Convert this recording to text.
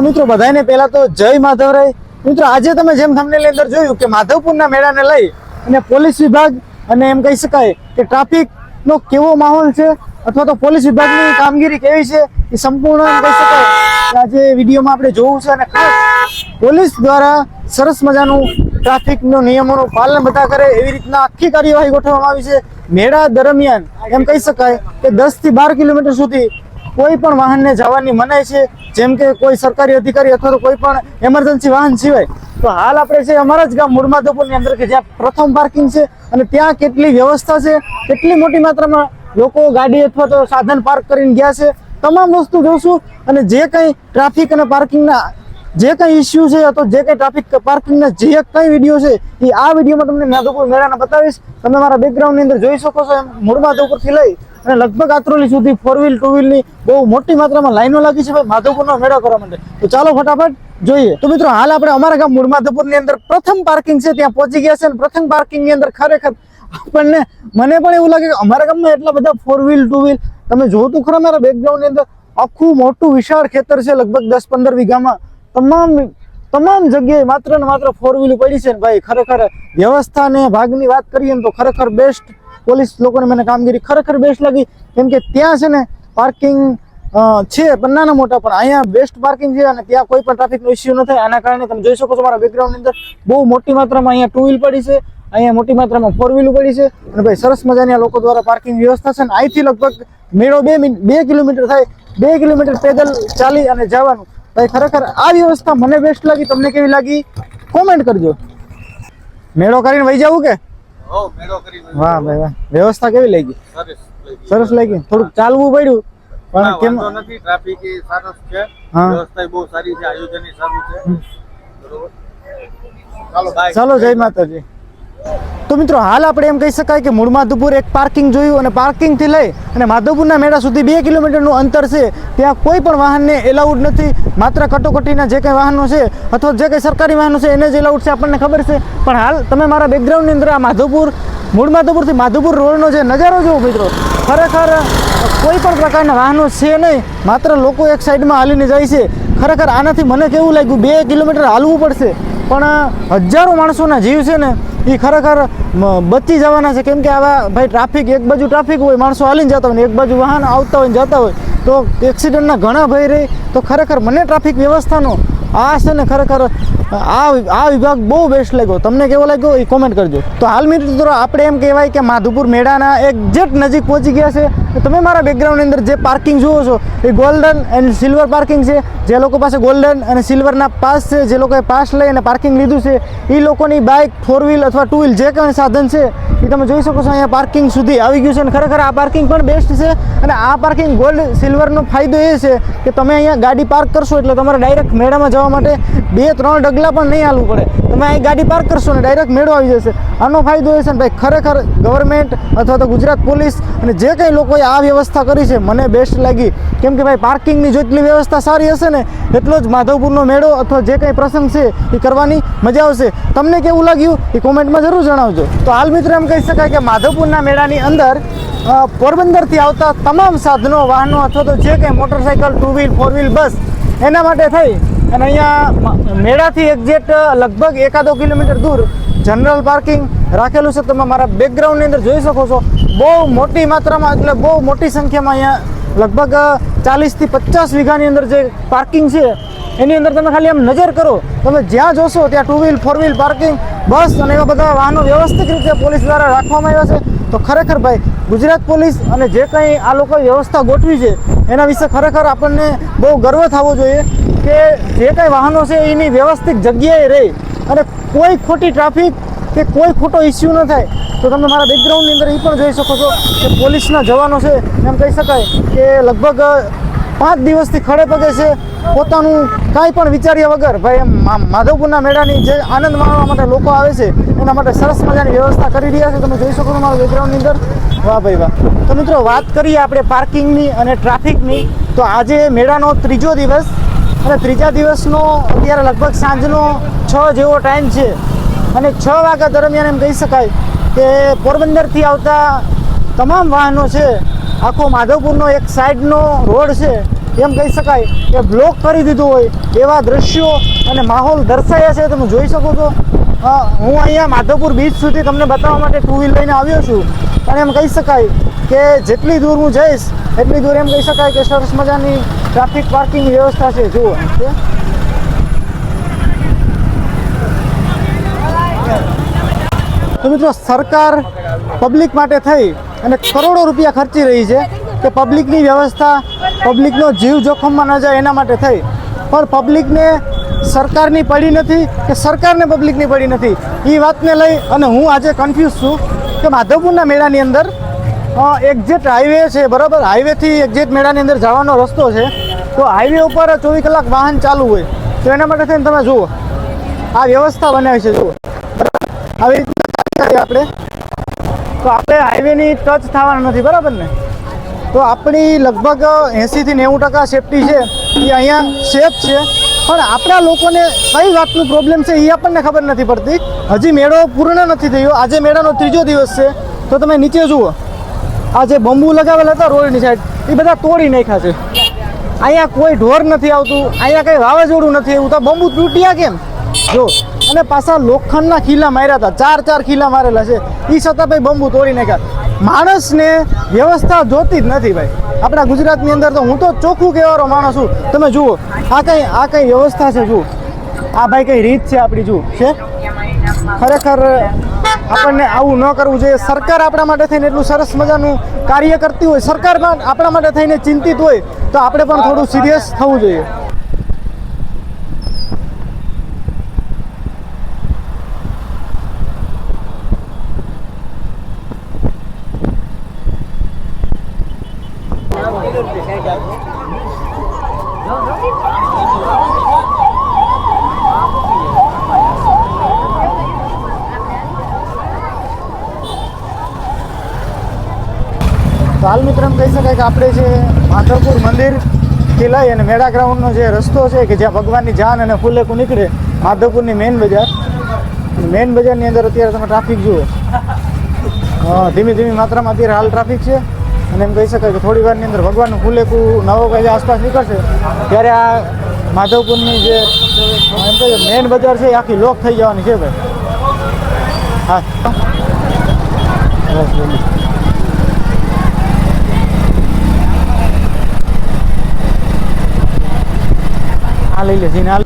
મિત્રો બધાને પહેલા તો જય માધવરાય। મિત્રો આજે તમે જેમ થંબનેલ ની અંદર જોયું કે માધવપુરના મેળાને લઈ અને પોલીસ વિભાગ અને એમ કહી શકાય કે ટ્રાફિક નો કેવો માહોલ છે અથવા તો પોલીસ વિભાગની કામગીરી કેવી છે એ સંપૂર્ણ એમ કહી શકાય કે આજે વિડીયોમાં આપણે જોવું છે। અને ખાસ પોલીસ દ્વારા સરસ મજાનું ટ્રાફિક નો નિયમોનું પાલન બધા કરે એવી રીતના આખી કાર્યવાહી ગોઠવવામાં આવી છે। મેળા દરમિયાન એમ કહી શકાય કે 10 થી 12 કિલોમીટર સુધી કોઈ પણ વાહનને જવાની મનાઈ છે, જેમ કે કોઈ સરકારી અધિકારી અથવા તો કોઈ પણ એમરજન્સી વાહન સિવાય। તો હાલ આપણે છે અમારા જ ગામ મૂળમાધવપુરની અંદર કે જ્યાં પ્રથમ પાર્કિંગ છે અને ત્યાં કેટલી વ્યવસ્થા છે, કેટલી મોટી માત્રામાં લોકો ગાડી અથવા તો સાધન પાર્ક કરીને ગયા છે, તમામ વસ્તુ જોશું। અને જે કંઈ ટ્રાફિક અને પાર્કિંગના જે કંઈ ઇસ્યુ છે અથવા જે કંઈ ટ્રાફિક પાર્કિંગના જે કંઈ વિડીયો છે એ આ વિડીયોમાં તમને માધવપુર મેળાના બતાવીશ। તમે મારા બેકગ્રાઉન્ડની અંદર જોઈ શકો છો, એમ મૂળમાધવપુરથી લઈ અને લગભગ આત્રોલી સુધી 4 વ્હીલ 2 વ્હીલની બહુ મોટી માત્રામાં લાઈનો લાગી છે ભાઈ માધવપુરનો મેળો કરવા માટે। તો ચાલો ફટાફટ જોઈએ। તો મિત્રો હાલ આપણે અમારા ગામ મૂળમાધવપુરની અંદર પ્રથમ પાર્કિંગ છે ત્યાં પહોંચી ગયા છે અને પ્રથમ પાર્કિંગની અંદર ખરેખર આપણને મને પણ એવું લાગે કે અમારા ગામમાં એટલા બધા 4 વ્હીલ 2 વ્હીલ તમે જોતું ખરા મારા બેકગ્રાઉન્ડની અંદર આખું મોટું વિશાળ ખેતર છે, લગભગ 10-15 વીઘામાં તમામ જગ્યાએ માત્ર ને માત્ર 4 વ્હીલ પડી છે ને ભાઈ ખરેખર વ્યવસ્થા ને ભાગની વાત કરીએ ને તો ખરેખર બેસ્ટ પોલીસ લોકોને મને કામગીરી ખરેખર બેસ્ટ લાગી। કેમ કે ત્યાં છે ને પાર્કિંગ છે પણ નાના મોટા, પણ અહીંયા બેસ્ટ પાર્કિંગ છે અને ત્યાં કોઈ પણ ટ્રાફિકનો ઇસ્યુ ન થાય। આના કારણે તમે જોઈ શકો છો મારા બેકગ્રાઉન્ડની અંદર બહુ મોટી માત્રામાં અહીંયા 2 વ્હીલ પડી છે, અહીંયા મોટી માત્રામાં 4 વ્હીલ પડી છે અને ભાઈ સરસ મજાની આ લોકો દ્વારા પાર્કિંગ વ્યવસ્થા છે। અને અહીંથી લગભગ મેળો 2 કિલોમીટર થાય, 2 કિલોમીટર પેદલ ચાલી અને જવાનું। ભાઈ ખરેખર આ વ્યવસ્થા મને બેસ્ટ લાગી, તમને કેવી લાગી કોમેન્ટ કરજો। મેળો કરીને વહી જવું કે વાહ ભાઈ વાહ, વ્યવસ્થા કેવી લાગી? સરસ લાગી। થોડુંક ચાલવું પડ્યું પણ કેમ નથી, ટ્રાફિક એ સરસ છે, વ્યવસ્થા બહુ સારી છે, આયોજન એ સારું છે, બરોબર। ચાલો બાય, ચાલો જય માતાજી। તો મિત્રો હાલ આપણે એમ કહી શકાય કે મૂળમાધવપુર એક પાર્કિંગ જોયું અને પાર્કિંગથી લઈ અને માધવપુરના મેળા સુધી 2 કિલોમીટરનું અંતર છે, ત્યાં કોઈ પણ વાહનને એલાઉડ નથી। માત્ર કટોકટીના જે કંઈ વાહનો છે અથવા જે કંઈ સરકારી વાહનો છે એને જ એલાઉડ છે, આપણને ખબર છે। પણ હાલ તમે મારા બેકગ્રાઉન્ડની અંદર આ મૂળમાધવપુરથી માધવપુર રોડનો જે નજારો જોવો મિત્રો, ખરેખર કોઈ પણ પ્રકારના વાહનો છે નહીં, માત્ર લોકો એક સાઈડમાં હાલીને જાય છે। ખરેખર આનાથી મને કેવું લાગ્યું 2 કિલોમીટર હાલવું પડશે પણ હજારો માણસોના જીવ છે ને એ ખરેખર બચી જવાના છે। કેમ કે આવા ભાઈ ટ્રાફિક, એક બાજુ ટ્રાફિક હોય, માણસો હાલીને જતા હોય ને એક બાજુ વાહન આવતા હોય ને જતા હોય તો એક્સિડન્ટના ઘણા ભય રહે। તો ખરેખર મને ટ્રાફિક વ્યવસ્થાનો આ છે ને ખરેખર આ વિભાગ બહુ બેસ્ટ લાગ્યો। તમને કેવો લાગ્યો એ કોમેન્ટ કરજો। તો હાલ મિત્રો આપણે એમ કહેવાય કે માધવપુર મેળાના એક્ઝેક્ટ નજીક પહોંચી ગયા છે। તમે મારા બેકગ્રાઉન્ડની અંદર જે પાર્કિંગ જુઓ છો એ ગોલ્ડન એન્ડ સિલ્વર પાર્કિંગ છે। જે લોકો પાસે ગોલ્ડન અને સિલ્વરના પાસ છે, જે લોકોએ પાસ લઈ અને પાર્કિંગ લીધું છે એ લોકોની બાઇક 4 વ્હીલ અથવા 2 વ્હીલ જે કંઈ સાધન છે એ તમે જોઈ શકો છો અહીંયા પાર્કિંગ સુધી આવી ગયું છે। અને ખરેખર આ પાર્કિંગ પણ બેસ્ટ છે। અને આ પાર્કિંગ ગોલ્ડ સિલ્વરનો ફાયદો એ છે કે તમે અહીંયા ગાડી પાર્ક કરશો એટલે તમારે ડાયરેક્ટ મેળામાં જવા માટે 2-3 ડગલા પણ નહીં હાલવું પડે, તમે અહીં ગાડી પાર્ક કરશો ને ડાયરેક્ટ મેળો આવી જશે। આનો ફાયદો એ છે ને ભાઈ ખરેખર ગવર્મેન્ટ અથવા તો ગુજરાત પોલીસ અને જે કંઈ લોકોએ આ વ્યવસ્થા કરી છે મને બેસ્ટ લાગી। કેમ કે ભાઈ પાર્કિંગની જેટલી વ્યવસ્થા સારી હશે ને એટલો જ માધવપુરનો મેળો અથવા જે કંઈ પ્રસંગ છે એ કરવાની મજા આવશે। તમને કેવું લાગ્યું એ કોમેન્ટમાં જરૂર જણાવજો। તો હાલ મિત્રો એમ કહી શકાય કે માધવપુરના મેળાની અંદર પોરબંદરથી આવતા તમામ સાધનો, વાહનો અથવા તો જે કંઈ મોટરસાઇકલ, 2 વ્હીલ 4 વ્હીલ બસ એના માટે થઈ અને અહીંયા મેળાથી એક્ઝેક્ટ લગભગ 1-2 કિલોમીટર દૂર જનરલ પાર્કિંગ રાખેલું છે। તમે મારા બેકગ્રાઉન્ડની અંદર જોઈ શકો છો બહુ મોટી માત્રામાં એટલે બહુ મોટી સંખ્યામાં અહીંયા લગભગ 40 થી 50 વીઘાની અંદર જે પાર્કિંગ છે એની અંદર તમે ખાલી આમ નજર કરો, તમે જ્યાં જોશો ત્યાં 2 વ્હીલ 4 વ્હીલ પાર્કિંગ, બસ અને એવા બધા વાહનો વ્યવસ્થિત રીતે પોલીસ દ્વારા રાખવામાં આવ્યા છે। તો ખરેખર ભાઈ ગુજરાત પોલીસ અને જે કંઈ આ લોકોએ વ્યવસ્થા ગોઠવી છે એના વિશે ખરેખર આપણને બહુ ગર્વ થવો જોઈએ કે જે કંઈ વાહનો છે એની વ્યવસ્થિત જગ્યાએ રહે અને કોઈ ખોટી ટ્રાફિક કે કોઈ ખોટો ઇસ્યુ ન થાય। તો તમે મારા બેકગ્રાઉન્ડની અંદર એ પણ જોઈ શકો છો કે પોલીસના જવાનો છે, એમ કહી શકાય કે લગભગ 5 દિવસથી ખડે પગે છે, પોતાનું કાંઈ પણ વિચાર્યા વગર ભાઈ માધવપુરના મેળાની જે આનંદ માણવા માટે લોકો આવે છે એના માટે સરસ મજાની વ્યવસ્થા કરી રહ્યા છે। તમે જોઈ શકો છો મારા બેકગ્રાઉન્ડની અંદર, વાહ ભાઈ વાહ। તો મિત્રો વાત કરીએ આપણે પાર્કિંગની અને ટ્રાફિકની, તો આજે મેળાનો 3જો દિવસ અને 3જા દિવસનો અત્યારે લગભગ સાંજનો 6 જેવો ટાઈમ છે અને 6 વાગ્યા દરમિયાન એમ કહી શકાય કે પોરબંદરથી આવતા તમામ વાહનો છે, આખો માધવપુરનો એક સાઈડનો રોડ છે એમ કહી શકાય કે બ્લોક કરી દીધું હોય એવા દ્રશ્યો અને માહોલ દર્શાયા છે. તમે જોઈ શકો છો. હું અહીંયા માધવપુર બીચ સુધી તમને બતાવવા માટે ટુ વ્હીલ લઈને આવ્યો છું, અને એમ કહી શકાય કે જેટલી દૂર હું જઈશ એટલી દૂર એમ કહી શકાય કે સરસ મજાની ટ્રાફિક પાર્કિંગ વ્યવસ્થા છે. જુઓ, તો મિત્રો સરકાર પબ્લિક માટે થઈ અને કરોડો રૂપિયા ખર્ચી રહી છે કે પબ્લિકની વ્યવસ્થા, પબ્લિકનો જીવ જોખમમાં ન જાય એના માટે થઈ, પણ પબ્લિકને સરકારની પડી નથી કે સરકારને પબ્લિકની પડી નથી. એ વાતને લઈ અને હું આજે કન્ફ્યુઝ છું કે માધવપુરના મેળાની અંદર એક્ઝેક્ટ હાઈવે છે, બરાબર, હાઈવેથી એક્ઝેક્ટ મેળાની અંદર જવાનો રસ્તો છે, તો હાઈવે ઉપર 24 કલાક વાહન ચાલુ હોય, તો એના માટે થઈને તમે જુઓ આ વ્યવસ્થા બનાવી છે. જુઓ આવી રીતે આપણે તો આપણે હાઈવેની ટચ થવાના નથી, બરાબર ને? તો આપણી લગભગ 80 થી 90% સેફટી છે એ અહીંયા સેફ છે, પણ આપણા લોકોને કઈ વાતનું પ્રોબ્લેમ છે એ આપણને ખબર નથી પડતી. હજી મેળો પૂર્ણ નથી થયો, આજે મેળાનો 3જો દિવસ છે. તો તમે નીચે જુઓ, આ જે બંબુ લગાવેલા હતા રોડની સાઈડ એ બધા તોડી નાખ્યા છે. અહીંયા કોઈ ઢોર નથી આવતું, અહીંયા કંઈ વાવાઝોડું નથી આવ્યું, તો બંબુ તૂટ્યા કેમ? જો, અને પાછા લોખંડના ખીલા માર્યા હતા, 4 ખીલા મારેલા છે, એ છતાં ભાઈ બંબુ તોડી નાખ્યા. માણસને વ્યવસ્થા જોતી જ નથી ભાઈ. આપણા ગુજરાતની અંદર તો હું તો ચોખ્ખું કહેવાનો માણસ છું. તમે જુઓ આ કઈ વ્યવસ્થા છે. જુઓ આ ભાઈ કઈ રીત છે આપણી. જુઓ છે, ખરેખર આપણને આવું ન કરવું જોઈએ. સરકાર આપણા માટે થઈને એટલું સરસ મજાનું કાર્ય કરતી હોય, સરકાર આપણા માટે થઈને ચિંતિત હોય, તો આપણે પણ થોડું સિરિયસ થવું જોઈએ. તો હાલ મિત્ર એમ કહી શકાય કે આપણે છે માધવપુર મંદિરથી લઈ અને મેળા ગ્રાઉન્ડનો જે રસ્તો છે કે જ્યાં ભગવાનની જાન અને ફૂલેકું નીકળે, માધવપુરની મેઇન બજાર. મેઇન બજારની અંદર અત્યારે તમે ટ્રાફિક જુઓ, ધીમી ધીમી માત્રામાં અત્યારે હાલ ટ્રાફિક છે. અને એમ કહી શકાય કે થોડી વારની અંદર ભગવાનનું ફૂલેકું 9 વાગે આસપાસ નીકળશે ત્યારે આ માધવપુરની જે એમ કહે મેઇન બજાર છે એ આખી લોક થઈ જવાની છે ભાઈ. હા, બસ બોલી. લઈ લે જીને હાલ.